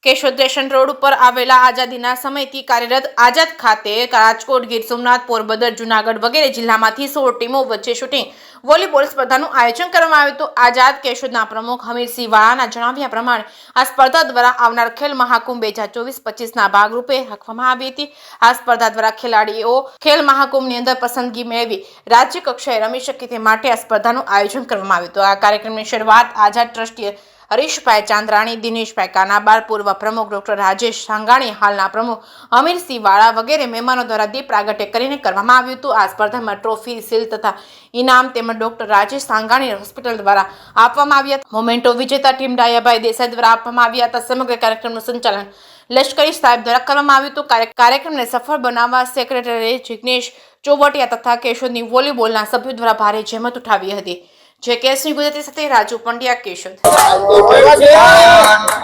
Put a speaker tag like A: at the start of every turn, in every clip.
A: Keshod station road ઉપર આવેલા આઝાદીના સમયથી કાર્યરત આઝાદ ખાતે રાજકોટ, ગીર સોમનાથ, પોરબંદર, જૂનાગઢ વગેરે જિલ્લામાંથી 16 ટીમો વચ્ચે શૂટિંગ વોલીબોલ સ્પર્ધાનું આયોજન કરવામાં આવ્યું હતું। આઝાદ કેશોદના પ્રમુખ હમીરસિંહ વાળાના જણાવ્યા પ્રમાણે આ સ્પર્ધા દ્વારા આવનાર ખેલ મહાકુંભ 2024-25ના ભાગરૂપે રાખવામાં આવી હતી। આ સ્પર્ધા દ્વારા ખેલાડીઓ ખેલ મહાકુંભની અંદર પસંદગી મેળવી રાજ્ય કક્ષાએ રમી શકે તે માટે આ સ્પર્ધાનું આયોજન કરવામાં આવ્યું હતું। આ કાર્યક્રમની શરૂઆત આઝાદ ટ્રસ્ટી હરીશભાઈ ચાંદ્રાણી, દિનેશભાઈ કાનાબાર, પૂર્વ પ્રમુખ ડોક્ટર રાજેશ સાંગાણી, હાલના પ્રમુખ હમીરસિંહ વાળા વગેરે મહેમાનો દ્વારા દીપ પ્રાગટ્ય કરીને કરવામાં આવ્યું હતું। આ સ્પર્ધામાં ટ્રોફી, સીલ તથા ઇનામ તેમજ ડોક્ટર રાજેશ સાંગાણી હોસ્પિટલ દ્વારા આપવામાં આવ્યા હતા। મોમેન્ટો વિજેતા ટીમ ડાયાભાઈ દેસાઈ દ્વારા આપવામાં આવ્યા હતા। સમગ્ર કાર્યક્રમનું સંચાલન લશ્કરી સાહેબ દ્વારા કરવામાં આવ્યું હતું। કાર્યક્રમને સફળ બનાવવા સેક્રેટરી જિગ્નેશ ચોવટિયા તથા કેશોદની વોલીબોલના સભ્યો દ્વારા ભારે જહેમત ઉઠાવી હતી। જે કેસની ગુજરાતી સાથે રાજુ પંડ્યા, કેશોદ।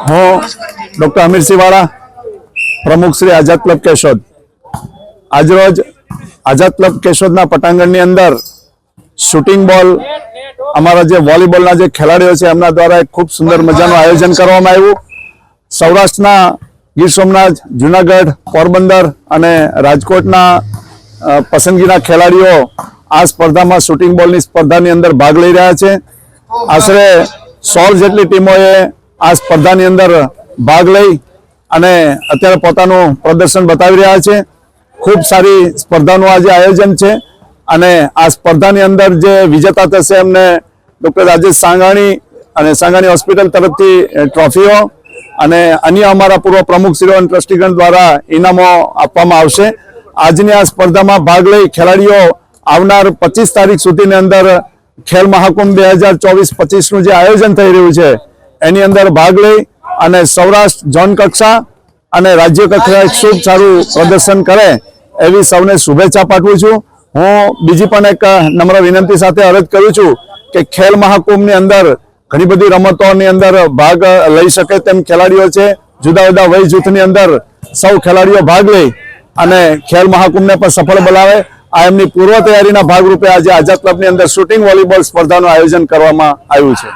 B: હું ડોક્ટર હમીરસિંહ વાળા, પ્રમુખ શ્રી આઝાદ ક્લબ કેશોદ। આજરોજ આઝાદ ક્લબ કેશોદના પટાંગણની અંદર શૂટિંગ બોલ અમારા જે વોલીબોલના જે ખેલાડીઓ છે એમના દ્વારા એક ખૂબ સુંદર મજાનું આયોજન કરવામાં આવ્યું। સૌરાષ્ટ્રના ગીર સોમનાથ, જૂનાગઢ, પોરબંદર અને રાજકોટના પસંદગીના ખેલાડીઓ આ સ્પર્ધામાં શૂટિંગ બોલની સ્પર્ધાની અંદર ભાગ લઈ રહ્યા છે। આશરે 16 જેટલી ટીમોએ આ સ્પર્ધાની અંદર ભાગ લઈ અને અત્યારે પોતાનું પ્રદર્શન બતાવી રહ્યા છે। ખૂબ સારી સ્પર્ધાનું આજે આયોજન છે અને આ સ્પર્ધાની અંદર જે વિજેતા થશે એમને ડોક્ટર રાજેશ સાંગાણી અને સાંગાણી હોસ્પિટલ તરફથી ટ્રોફીઓ અને અન્ય અમારા પૂર્વ પ્રમુખશ્રીઓ અને ટ્રસ્ટીગણ દ્વારા ઇનામો આપવામાં આવશે। આજની આ સ્પર્ધામાં ભાગ લઈ ખેલાડીઓ આવનાર 25 તારીખ સુધીની અંદર ખેલ મહાકુંભ 2024-25નું જે આયોજન થઈ રહ્યું છે એની અંદર ભાગ લઈ અને સૌરાષ્ટ્ર ઝોન કક્ષા અને રાજ્ય કક્ષાએ ખૂબ સારું પ્રદર્શન કરે એવી સૌને શુભેચ્છા પાઠવું છું। હું બીજી પણ એક નમ્ર વિનંતી સાથે અરજ કરું છું કે ખેલ મહાકુંભની અંદર ઘણી બધી રમતોની અંદર ભાગ લઈ શકે તેમ ખેલાડીઓ છે। જુદા જુદા વય જૂથની અંદર સૌ ખેલાડીઓ ભાગ લઈ અને ખેલ મહાકુંભને પણ સફળ બનાવે આ એમની પૂર્વ તૈયારીના ભાગરૂપે આજે આઝાદ ક્લબની અંદર શૂટિંગ વોલીબોલ સ્પર્ધાનું આયોજન કરવામાં આવ્યું છે।